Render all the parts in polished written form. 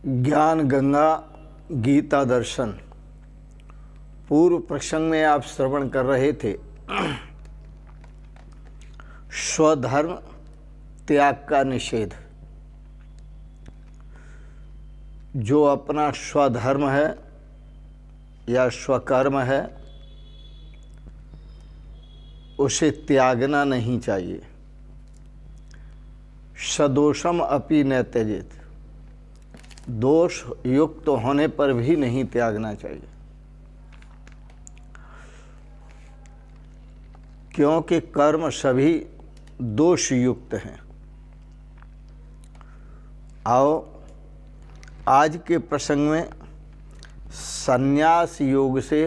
ज्ञान गंगा गीता दर्शन। पूर्व प्रसंग में आप श्रवण कर रहे थे स्वधर्म त्याग का निषेध। जो अपना स्वधर्म है या स्वकर्म है उसे त्यागना नहीं चाहिए। सदोषम अपि न त्यजेत, दोष युक्त होने पर भी नहीं त्यागना चाहिए, क्योंकि कर्म सभी दोष युक्त हैं। आओ आज के प्रसंग में संन्यास योग से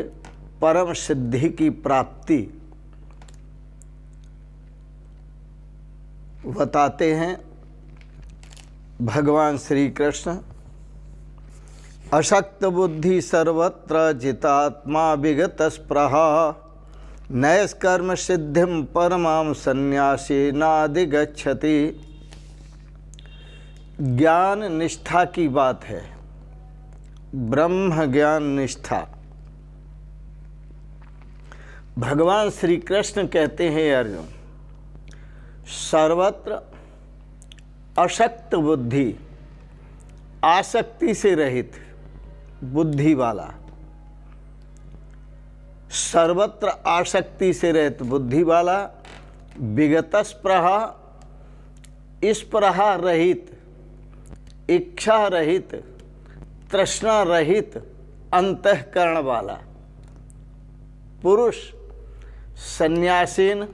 परम सिद्धि की प्राप्ति बताते हैं भगवान श्री कृष्ण। अशक्त बुद्धि सर्वत्र जितात्मा विगत स्पृहा नैष्कर्म सिद्धिम परमां संन्यासेनाधिगच्छति। ज्ञान निष्ठा की बात है, ब्रह्म ज्ञान निष्ठा। भगवान श्री कृष्ण कहते हैं अर्जुन, सर्वत्र अशक्त बुद्धि, आसक्ति से रहित बुद्धि वाला, सर्वत्र आसक्ति से रहित बुद्धि वाला, विगत स्पृहा, स्पृहा रहित, इच्छा रहित, तृष्णा रहित अंतःकरण वाला पुरुष संन्यासेन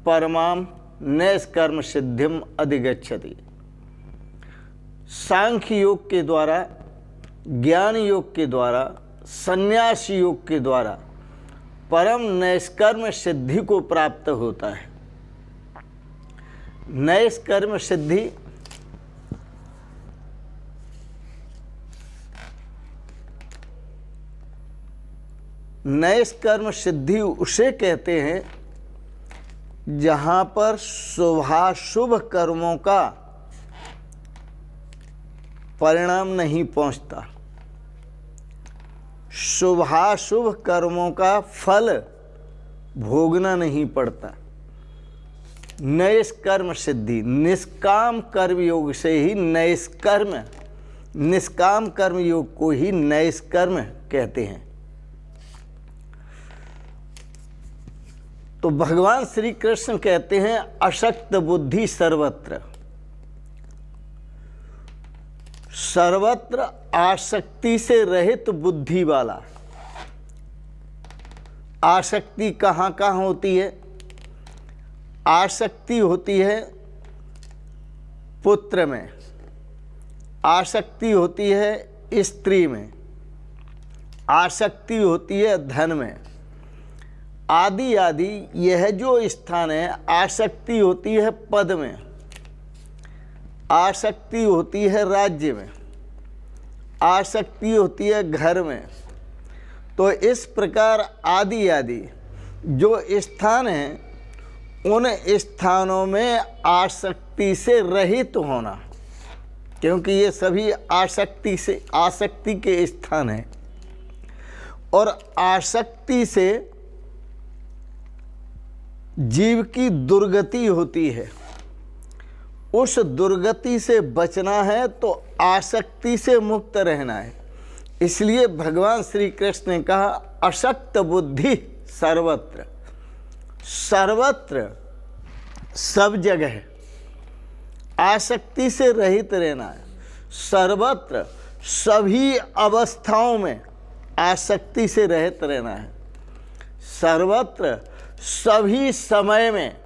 परमाम नैष्कर्म सिद्धिम अधिगच्छति। सांख्य योग के द्वारा, ज्ञान योग के द्वारा, संन्यास योग के द्वारा परम नैष्कर्म सिद्धि को प्राप्त होता है। नैष्कर्म सिद्धि नैष्कर्म सिद्धि उसे कहते हैं जहाँ पर शुभाशुभ कर्मों का परिणाम नहीं पहुँचता, शुभाशुभ कर्मों का फल भोगना नहीं पड़ता। नैष्कर्म सिद्धि, निष्काम कर्म योग से ही निष्काम कर्म योग को ही नैष्कर्म कहते हैं। तो भगवान श्री कृष्ण कहते हैं अशक्त बुद्धि सर्वत्र, सर्वत्र आसक्ति से रहित बुद्धि वाला। आसक्ति कहाँ कहाँ होती है? आसक्ति होती है पुत्र में, आसक्ति होती है स्त्री में, आसक्ति होती है धन में, आदि आदि। यह जो स्थान है, आसक्ति होती है पद में, आसक्ति होती है राज्य में, आसक्ति होती है घर में। तो इस प्रकार आदि आदि जो स्थान हैं, उन स्थानों में आसक्ति से रहित होना, क्योंकि ये सभी आसक्ति के स्थान हैं। और आसक्ति से जीव की दुर्गति होती है। उस दुर्गति से बचना है तो आसक्ति से मुक्त रहना है। इसलिए भगवान श्री कृष्ण ने कहा अशक्त बुद्धि सर्वत्र, सर्वत्र सब जगह आसक्ति से रहित रहना है। सर्वत्र सभी अवस्थाओं में आसक्ति से रहित रहना है। सर्वत्र सभी समय में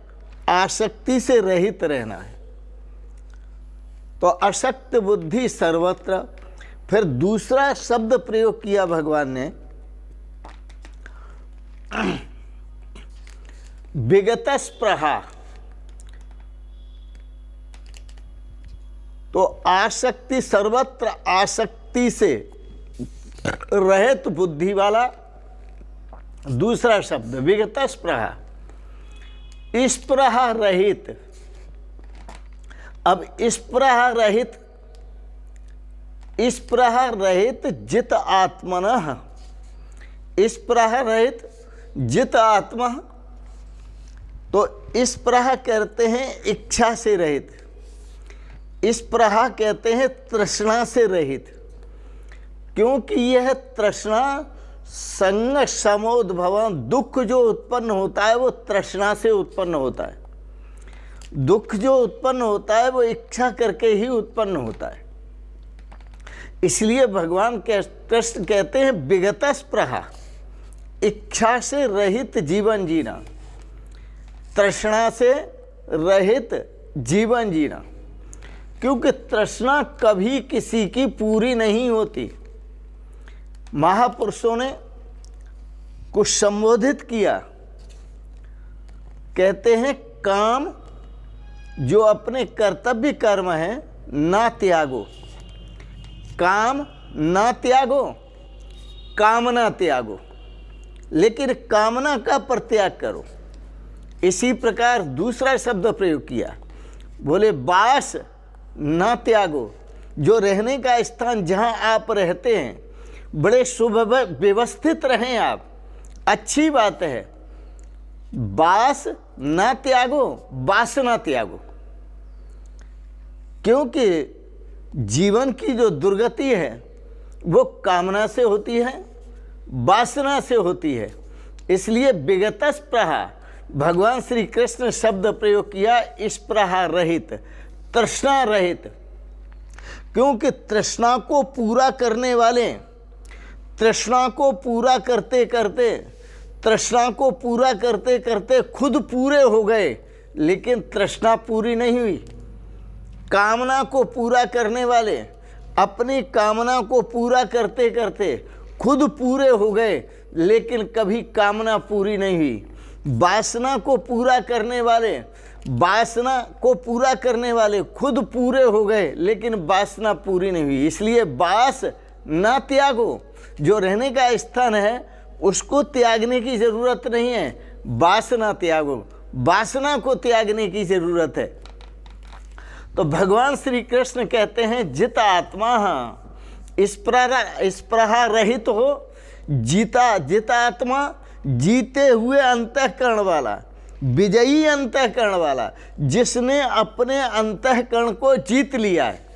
आसक्ति से रहित रहना है। तो अशक्त बुद्धि सर्वत्र। फिर दूसरा शब्द प्रयोग किया भगवान ने, विगत स्पृहा। तो आसक्ति, सर्वत्र आसक्ति से रहित बुद्धि वाला। दूसरा शब्द विगत स्पृहा, स्पृहा रहित। अब स्पृहा रहित स्पृहा रहित जित आत्मनः, स्पृहा रहित जित आत्मा। तो स्पृहा कहते हैं इच्छा से रहित, स्पृहा कहते हैं तृष्णा से रहित, क्योंकि यह तृष्णा संग समोद्भवम, दुख जो उत्पन्न होता है वो तृष्णा से उत्पन्न होता है। दुख जो उत्पन्न होता है वो इच्छा करके ही उत्पन्न होता है। इसलिए भगवान कृष्ण कहते हैं विगत स्पृहा, इच्छा से रहित जीवन जीना, तृष्णा से रहित जीवन जीना। क्योंकि तृष्णा कभी किसी की पूरी नहीं होती। महापुरुषों ने कुछ संबोधित किया, कहते हैं काम जो अपने कर्तव्य कर्म है ना त्यागो, काम ना त्यागो, कामना त्यागो, लेकिन कामना का परित्याग करो। इसी प्रकार दूसरा शब्द प्रयोग किया, बोले बास ना त्यागो, जो रहने का स्थान जहाँ आप रहते हैं बड़े सुव्यवस्थित रहें आप, अच्छी बात है। बास ना त्यागो, बास ना त्यागो, क्योंकि जीवन की जो दुर्गति है वो कामना से होती है, वासना से होती है। इसलिए विगत स्पृहा, भगवान श्री कृष्ण शब्द प्रयोग किया स्पृहा रहित, तृष्णा रहित। क्योंकि तृष्णा को पूरा करने वाले, तृष्णा को पूरा करते करते, तृष्णा को पूरा करते करते खुद पूरे हो गए, लेकिन तृष्णा पूरी नहीं हुई। कामना को पूरा करने वाले अपनी कामना को पूरा करते करते खुद पूरे हो गए, लेकिन कभी कामना पूरी नहीं हुई। वासना को पूरा करने वाले, वासना को पूरा करने वाले खुद पूरे हो गए, लेकिन वासना पूरी नहीं हुई। इसलिए वास ना त्यागो, जो रहने का स्थान है उसको त्यागने की जरूरत नहीं है, वासना त्यागो, वासना को त्यागने की जरूरत है। तो भगवान श्री कृष्ण कहते हैं जित आत्मा स्पृहा रहित हो, जीता जित आत्मा, जीते हुए अंतःकरण वाला, विजयी अंतःकरण वाला, जिसने अपने अंतःकरण को जीत लिया है।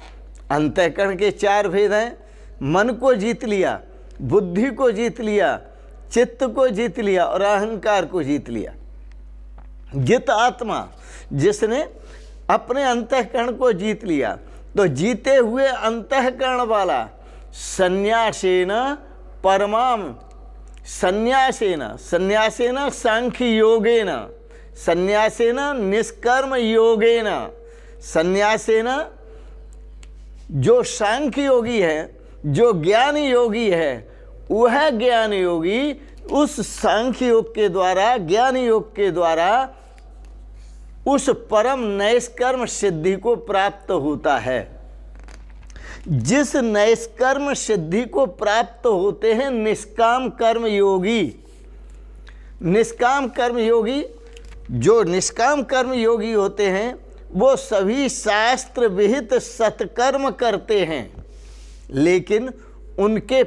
अंतःकरण के चार भेद हैं, मन को जीत लिया, बुद्धि को जीत लिया, चित्त को जीत लिया और अहंकार को जीत लिया। जित आत्मा, जिसने अपने अंतःकरण को जीत लिया, तो जीते हुए अंतःकरण वाला संन्यासेन परमाम, संन्यासेन, संन्यासेन सांख्य योगेन, संन्यासेन निष्कर्म योगेन, संन्यासेन जो सांख्य योगी है, जो ज्ञान योगी है, वह ज्ञान योगी उस सांख्य योग के द्वारा, ज्ञान योग के द्वारा उस परम नैष्कर्म सिद्धि को प्राप्त होता है। जिस नैष्कर्म सिद्धि को प्राप्त होते हैं निष्काम कर्म योगी, निष्काम कर्म योगी, जो निष्काम कर्म योगी होते हैं वो सभी शास्त्र विहित सत्कर्म करते हैं, लेकिन उनके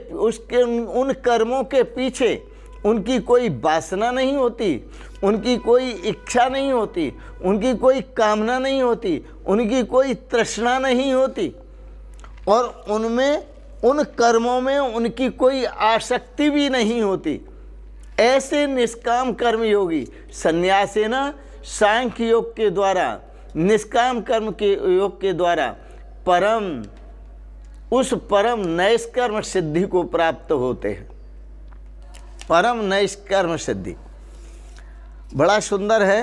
उन कर्मों के पीछे उनकी कोई वासना नहीं होती, उनकी कोई इच्छा नहीं होती, उनकी कोई कामना नहीं होती, उनकी कोई तृष्णा नहीं होती, और उनमें, उन कर्मों में उनकी कोई आसक्ति भी नहीं होती। ऐसे निष्काम कर्म योगी संन्यासेन सांख्य योग के द्वारा, निष्काम कर्म के योग के द्वारा परम, उस परम नैष्कर्म सिद्धि को प्राप्त होते हैं। परम नैष्कर्म सिद्धि बड़ा सुंदर है।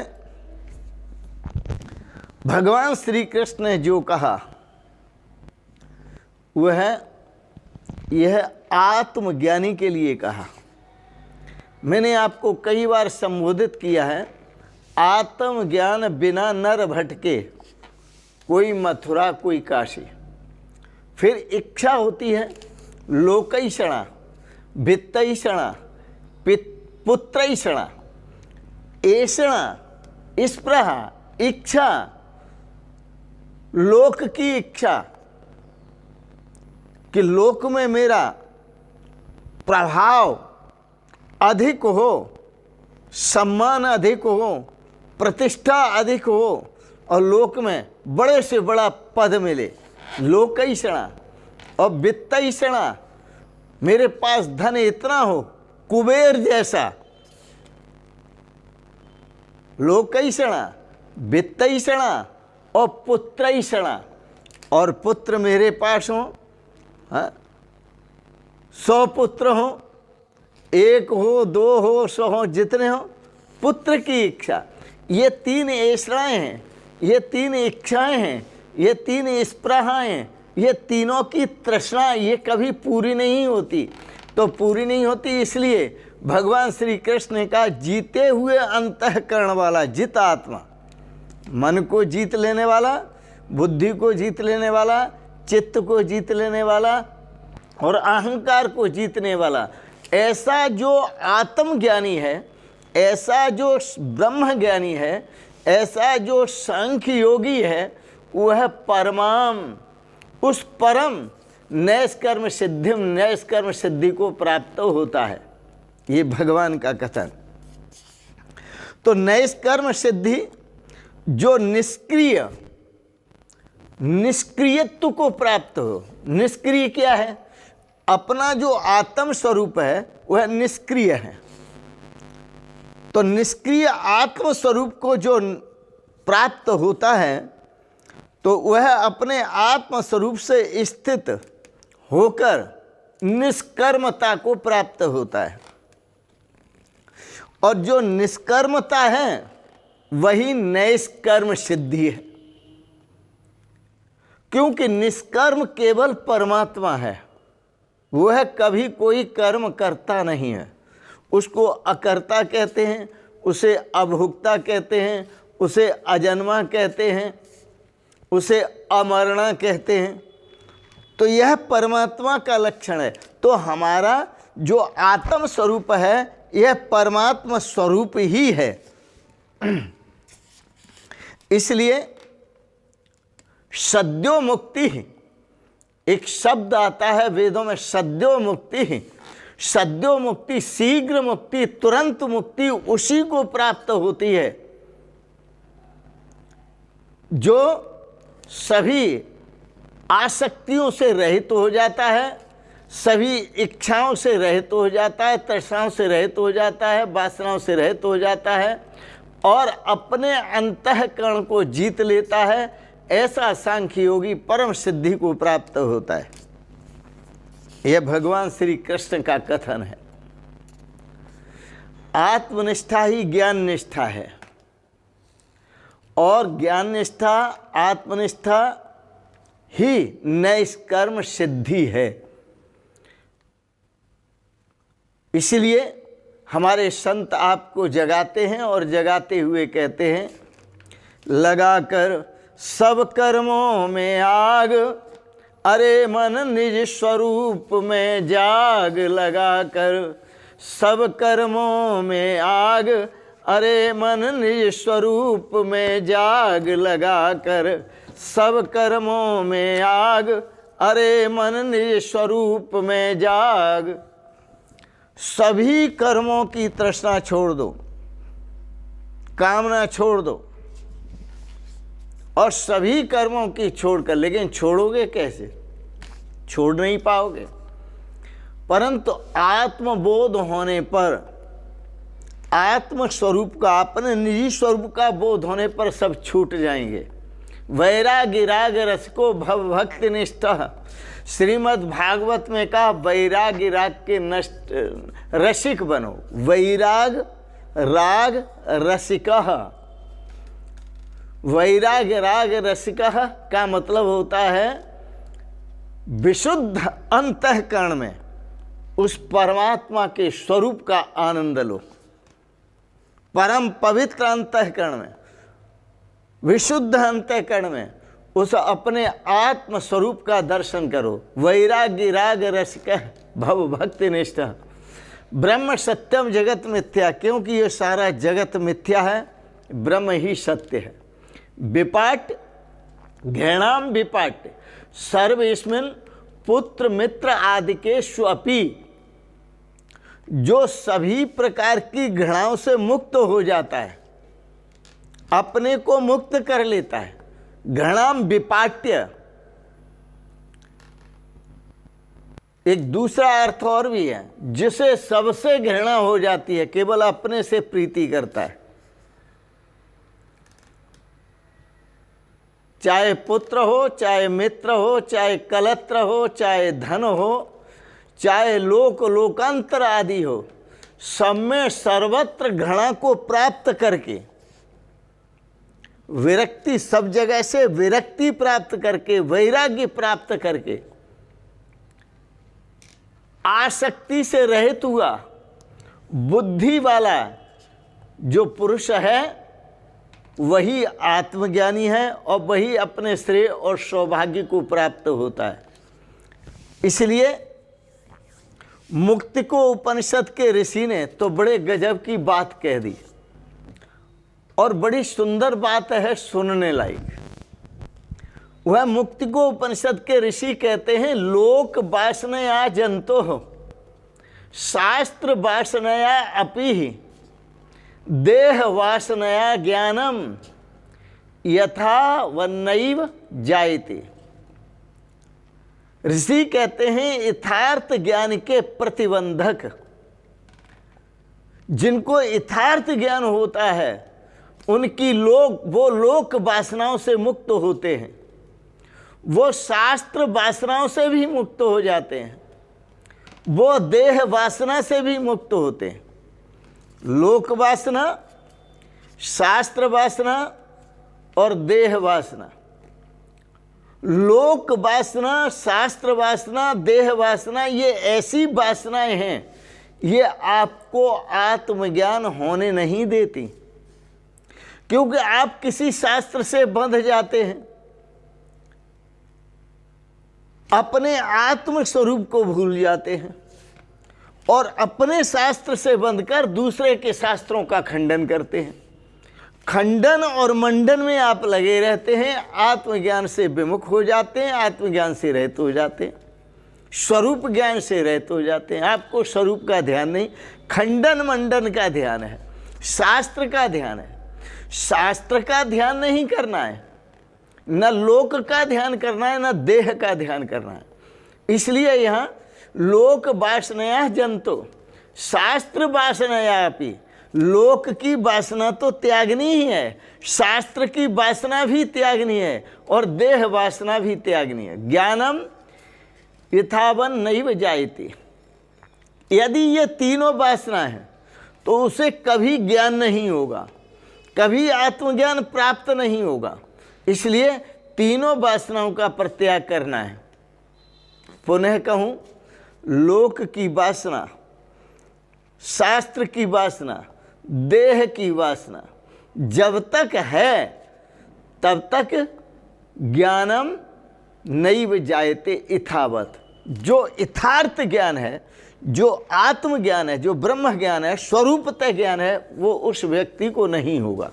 भगवान श्री कृष्ण ने जो कहा वह यह आत्मज्ञानी के लिए कहा। मैंने आपको कई बार संबोधित किया है, आत्मज्ञान बिना नर भटके, कोई मथुरा कोई काशी। फिर इच्छा होती है लोकैषणा, वित्तैषणा, पुत्रैषणा, ऐषणा, स्पृहा, इच्छा, लोक की इच्छा, कि लोक में मेरा प्रभाव अधिक हो, सम्मान अधिक हो, प्रतिष्ठा अधिक हो और लोक में बड़े से बड़ा पद मिले। लोकैषणा और वित्तैषणा, मेरे पास धन इतना हो, कुबेर जैसा। लोकैषणा, वित्तैषणा और पुत्रैषणा, और पुत्र मेरे पास हो, 100 पुत्र हो, 1 हो, 2 हो, 100 हो, जितने हो, पुत्र की इच्छा। ये 3 ऐषणाएं हैं, ये 3 इच्छाएं हैं, ये 3 स्पृहाएं हैं, ये तीनों की तृष्णा ये कभी पूरी नहीं होती। तो पूरी नहीं होती इसलिए भगवान श्री कृष्ण ने कहा जीते हुए अंतःकरण वाला जित आत्मा, मन को जीत लेने वाला, बुद्धि को जीत लेने वाला, चित्त को जीत लेने वाला और अहंकार को जीतने वाला, ऐसा जो आत्मज्ञानी है, ऐसा जो ब्रह्म ज्ञानी है, ऐसा जो सांख्य योगी है, वह परमाम, उस परम नैष्कर्म सिद्धिम, नैष्कर्म सिद्धि को प्राप्त होता है। ये भगवान का कथन। तो नैष्कर्म सिद्धि जो निष्क्रियत्व को प्राप्त हो। निष्क्रिय क्या है? अपना जो आत्म स्वरूप है वह निष्क्रिय है। तो निष्क्रिय आत्म स्वरूप को जो प्राप्त होता है तो वह अपने आत्म स्वरूप से स्थित होकर निष्कर्मता को प्राप्त होता है। और जो निष्कर्मता है वही नैष्कर्म सिद्धि है, क्योंकि निष्कर्म केवल परमात्मा है, वह कभी कोई कर्म करता नहीं है। उसको अकर्ता कहते हैं, उसे अभुक्ता कहते हैं, उसे अजन्मा कहते हैं, उसे अमरणा कहते हैं। तो यह परमात्मा का लक्षण है। तो हमारा जो आत्म स्वरूप है यह परमात्मा स्वरूप ही है। इसलिए सद्यो मुक्ति, एक शब्द आता है वेदों में, सद्यो मुक्ति। सद्यो मुक्ति, शीघ्र मुक्ति, तुरंत मुक्ति उसी को प्राप्त होती है जो सभी आसक्तियों से रहित हो जाता है, सभी इच्छाओं से रहित हो जाता है, तृष्णाओं से रहित हो जाता है, वासनाओं से रहित हो जाता है और अपने अंतःकरण को जीत लेता है। ऐसा सांख्य योगी परम सिद्धि को प्राप्त होता है। यह भगवान श्री कृष्ण का कथन है। आत्मनिष्ठा ही ज्ञान निष्ठा है और ज्ञान निष्ठा, आत्मनिष्ठा ही नैष्कर्म सिद्धि है। इसलिए हमारे संत आपको जगाते हैं और जगाते हुए कहते हैं, लगाकर सब कर्मों में आग, अरे मन निज स्वरूप में जाग। लगाकर सब कर्मों में आग, अरे मन निज स्वरूप में जाग। लगाकर सब कर्मों में आग, अरे मन निज स्वरूप में जाग। सभी कर्मों की तृष्णा छोड़ दो, कामना छोड़ दो और सभी कर्मों की छोड़कर, लेकिन छोड़ोगे कैसे? छोड़ नहीं पाओगे। परंतु आत्मबोध होने पर, आत्म स्वरूप का, अपने निजी स्वरूप का बोध होने पर सब छूट जाएंगे। वैराग्य राग रस को भव भक्ति निष्ठा, श्रीमद् भागवत में कहा वैराग्य राग के नष्ट रसिक बनो। वैराग राग रसिकः, वैराग्य राग रसिकः का मतलब होता है विशुद्ध अंतःकरण में उस परमात्मा के स्वरूप का आनंद लो। परम पवित्र अंतःकरण में, विशुद्ध अंतःकरण में उस अपने आत्म स्वरूप का दर्शन करो। वैराग्य राग रसिकः भव भक्ति निष्ठा। ब्रह्म सत्यम जगत मिथ्या, क्योंकि ये सारा जगत मिथ्या है, ब्रह्म ही सत्य है। विपाट घृणाम विपाट सर्व इसमें पुत्र मित्र आदि के स्वपी, जो सभी प्रकार की घृणाओं से मुक्त हो जाता है, अपने को मुक्त कर लेता है। घृणाम विपाट्य, एक दूसरा अर्थ और भी है, जिसे सबसे घृणा हो जाती है, केवल अपने से प्रीति करता है। चाहे पुत्र हो, चाहे मित्र हो, चाहे कलत्र हो, चाहे धन हो, चाहे लोक लोकांतर आदि हो, सब में सर्वत्र घृणा को प्राप्त करके, विरक्ति, सब जगह से विरक्ति प्राप्त करके, वैराग्य प्राप्त करके, आसक्ति से रहित हुआ बुद्धि वाला जो पुरुष है, वही आत्मज्ञानी है और वही अपने श्रेय और सौभाग्य को प्राप्त होता है। इसलिए मुक्ति को उपनिषद के ऋषि ने तो बड़े गजब की बात कह दी, और बड़ी सुंदर बात है, सुनने लायक। वह मुक्ति को उपनिषद के ऋषि कहते हैं, लोक वासनया जंतो हो, शास्त्र वासनया अपि ही, देह वासनया ज्ञानम यथा वन्नैव जायते। ऋषि कहते हैं यथार्थ ज्ञान के प्रतिबंधक, जिनको यथार्थ ज्ञान होता है उनकी वो लोक वासनाओं से मुक्त होते हैं, वो शास्त्र वासनाओं से भी मुक्त हो जाते हैं, वो देह वासना से भी मुक्त होते हैं। लोक वासना, शास्त्र वासना और देह वासना। लोक वासना, शास्त्र वासना, देह वासना, ये ऐसी वासनाएं हैं, ये आपको आत्मज्ञान होने नहीं देती, क्योंकि आप किसी शास्त्र से बंध जाते हैं, अपने आत्म स्वरूप को भूल जाते हैं और अपने शास्त्र से बंधकर दूसरे के शास्त्रों का खंडन करते हैं। खंडन और मंडन में आप लगे रहते हैं, आत्मज्ञान से विमुख हो जाते हैं, आत्मज्ञान से रहित हो जाते हैं, स्वरूप ज्ञान से रहित हो जाते हैं। आपको स्वरूप का ध्यान नहीं, खंडन मंडन का ध्यान है, शास्त्र का ध्यान है। शास्त्र का ध्यान नहीं करना है, न लोक का ध्यान करना है, न देह का ध्यान करना है। इसलिए यहाँ लोक वासनया जंतो, शास्त्र वासनया अपि, लोक की वासना तो त्यागनी ही है, शास्त्र की वासना भी त्यागनी है और देह वासना भी त्यागनी है। ज्ञानम यथावन नैव जायते, यदि ये तीनों वासना है तो उसे कभी ज्ञान नहीं होगा, कभी आत्मज्ञान प्राप्त नहीं होगा। इसलिए तीनों वासनाओं का परित्याग करना है। पुनः कहूँ, लोक की वासना, शास्त्र की वासना, देह की वासना जब तक है तब तक ज्ञानम नैव जायते इथावत। जो यथार्थ ज्ञान है, जो आत्मज्ञान है, जो ब्रह्म ज्ञान है, स्वरूपतः ज्ञान है, वो उस व्यक्ति को नहीं होगा।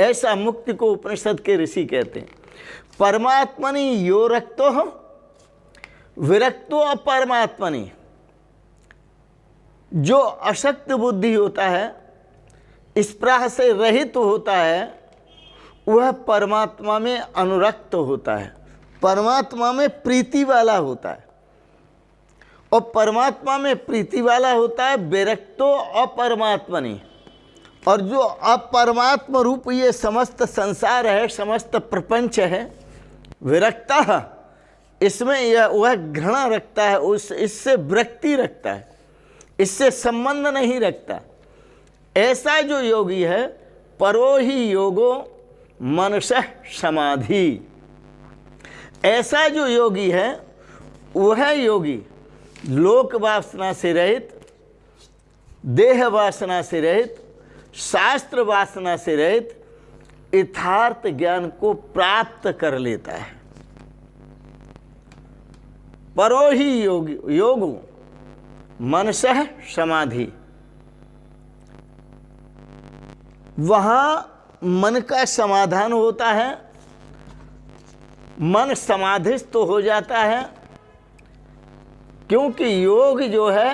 ऐसा मुक्ति को उपनिषद के ऋषि कहते हैं। परमात्मनि यो रक्तो विरक्तो अपरमात्मनि, जो अशक्त बुद्धि होता है, स्पृहा से रहित होता है, वह परमात्मा में अनुरक्त होता है, परमात्मा में प्रीति वाला होता है। और परमात्मा में प्रीति वाला होता है विरक्तो अपरमात्मनि। और जो अपरमात्म रूप ये समस्त संसार है, समस्त प्रपंच है, विरक्ता, इसमें यह वह घृणा रखता है, इससे विरक्ति रखता है, इससे संबंध नहीं रखता। ऐसा जो योगी है, परो ही योगो मनसः समाधि, ऐसा जो योगी है वह योगी लोक वासना से रहित, देह वासना से रहित, शास्त्र वासना से रहित यथार्थ ज्ञान को प्राप्त कर लेता है। परो ही योगो मनसः समाधि, वहाँ मन का समाधान होता है, मन समाधिस्थ तो हो जाता है, क्योंकि योग जो है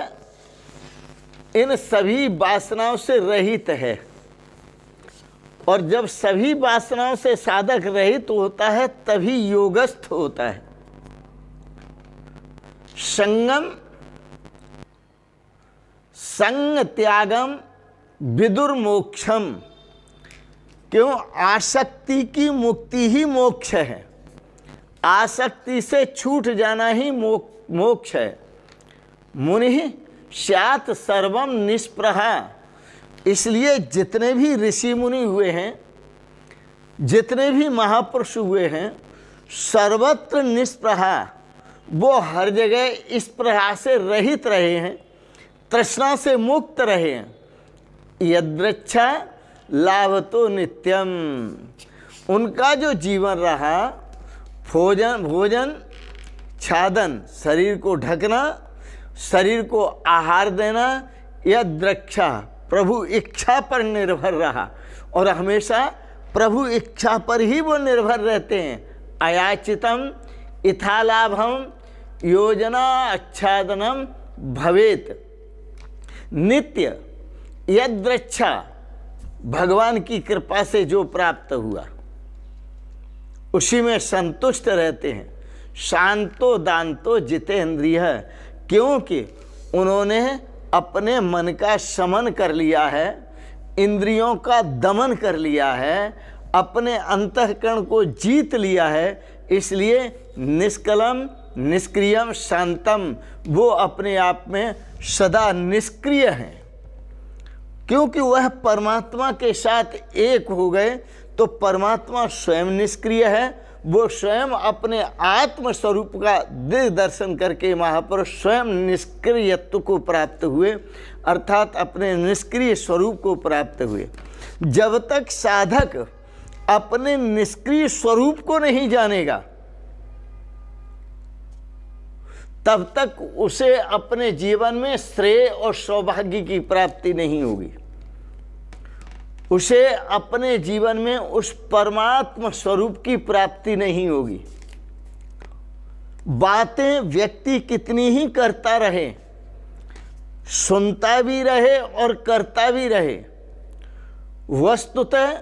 इन सभी वासनाओं से रहित है, और जब सभी वासनाओं से साधक रहित होता है तभी योगस्थ होता है। संगम संग त्यागम विदुर मोक्षम, क्यों? आसक्ति की मुक्ति ही मोक्ष है, आसक्ति से छूट जाना ही मोक्ष है। मुनि स्यात् सर्वम निष्प्रहा, इसलिए जितने भी ऋषि मुनि हुए हैं, जितने भी महापुरुष हुए हैं, सर्वत्र निष्प्रहा, वो हर जगह इस प्रहा से रहित रहे हैं, तृष्णा से मुक्त रहे हैं। यदृच्छा लाभतो नित्यम, उनका जो जीवन रहा, भोजन छादन, शरीर को ढकना, शरीर को आहार देना, यदृच्छा प्रभु इच्छा पर निर्भर रहा, और हमेशा प्रभु इच्छा पर ही वो निर्भर रहते हैं। अयाचितम इथालाभम योजना आच्छादनम भवेत, नित्य यदृच्छा, भगवान की कृपा से जो प्राप्त हुआ उसी में संतुष्ट रहते हैं। शांतो दांतो जितेंद्रिय, क्योंकि उन्होंने अपने मन का शमन कर लिया है, इंद्रियों का दमन कर लिया है, अपने अंतःकरण को जीत लिया है, इसलिए निष्कलम निष्क्रियम शांतम, वो अपने आप में सदा निष्क्रिय हैं। क्योंकि वह परमात्मा के साथ एक हो गए, तो परमात्मा स्वयं निष्क्रिय है, वो स्वयं अपने आत्म स्वरूप का दिव्य दर्शन करके महापुरुष स्वयं निष्क्रियत्व को प्राप्त हुए, अर्थात अपने निष्क्रिय स्वरूप को प्राप्त हुए। जब तक साधक अपने निष्क्रिय स्वरूप को नहीं जानेगा, तब तक उसे अपने जीवन में श्रेय और सौभाग्य की प्राप्ति नहीं होगी। उसे अपने जीवन में उस परमात्मा स्वरूप की प्राप्ति नहीं होगी। बातें व्यक्ति कितनी ही करता रहे, सुनता भी रहे और करता भी रहे, वस्तुतः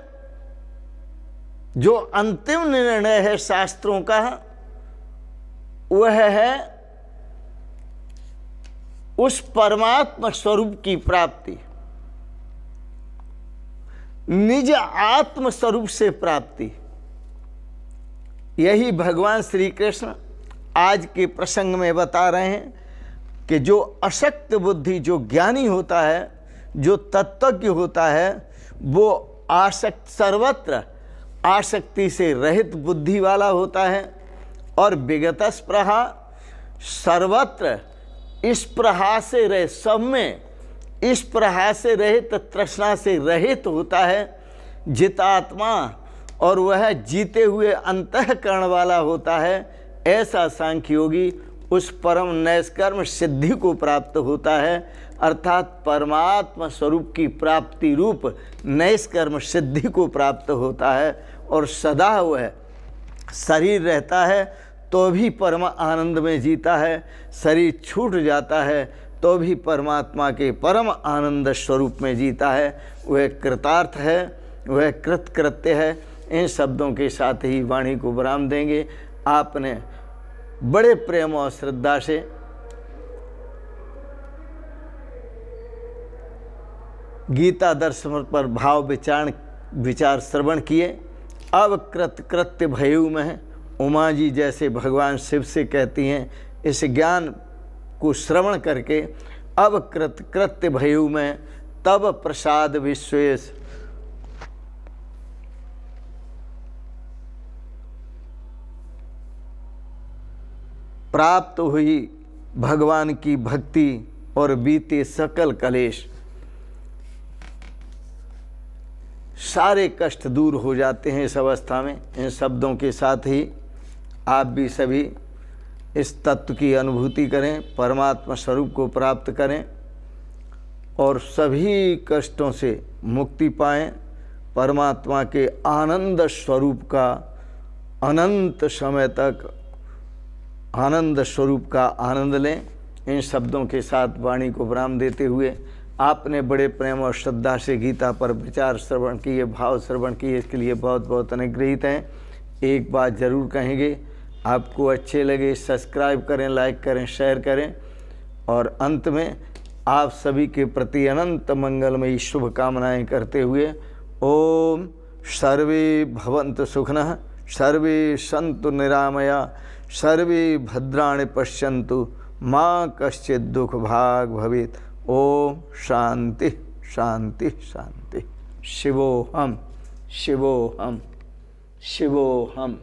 जो अंतिम निर्णय है शास्त्रों का, वह है उस परमात्मा स्वरूप की प्राप्ति, निज आत्म स्वरूप से प्राप्ति। यही भगवान श्री कृष्ण आज के प्रसंग में बता रहे हैं कि जो अशक्त बुद्धि, जो ज्ञानी होता है, जो तत्वज्ञ होता है, वो सर्वत्र आसक्ति से रहित बुद्धि वाला होता है, और विगत स्पृहा, सर्वत्र इस प्रहा से रहित, सब में इस प्रहा से रहित, तृष्णा से रहित होता है जितात्मा, और वह जीते हुए अंतःकरण वाला होता है। ऐसा सांख्य योगी उस परम नैष्कर्म सिद्धि को प्राप्त होता है, अर्थात परमात्मा स्वरूप की प्राप्ति रूप नैष्कर्म सिद्धि को प्राप्त होता है। और सदा वह शरीर रहता है तो भी परम आनंद में जीता है, शरीर छूट जाता है तो भी परमात्मा के परम आनंद स्वरूप में जीता है। वह कृतार्थ है, वह कृतकृत्य है। इन शब्दों के साथ ही वाणी को विराम देंगे। आपने बड़े प्रेम और श्रद्धा से गीता दर्शन पर भाव विचार श्रवण किए। अब कृत्य भयु में उमा जी जैसे भगवान शिव से कहती हैं, इस ज्ञान को श्रवण करके अब कृत्य भयु में तब प्रसाद विश्वेश, प्राप्त हुई भगवान की भक्ति और बीते सकल कलेश, सारे कष्ट दूर हो जाते हैं इस अवस्था में। इन शब्दों के साथ ही आप भी सभी इस तत्व की अनुभूति करें, परमात्मा स्वरूप को प्राप्त करें और सभी कष्टों से मुक्ति पाएं, परमात्मा के आनंद स्वरूप का अनंत समय तक आनंद स्वरूप का आनंद लें। इन शब्दों के साथ वाणी को विराम देते हुए आपने बड़े प्रेम और श्रद्धा से गीता पर विचार श्रवण किए, भाव श्रवण किए, इसके लिए बहुत बहुत अनुग्रहित हैं। एक बात ज़रूर कहेंगे, आपको अच्छे लगे सब्सक्राइब करें, लाइक करें, शेयर करें। और अंत में आप सभी के प्रति अनंत मंगलमयी शुभकामनाएं करते हुए ओम सर्वे भवन्तु सुखिनः, सर्वे सन्तु निरामया, सर्वे भद्राणि पश्यन्तु, माँ कश्चित् दुख भाग भवेत्। ओम शांति शांति शांति। शिवोहम शिवोहम शिवोहम।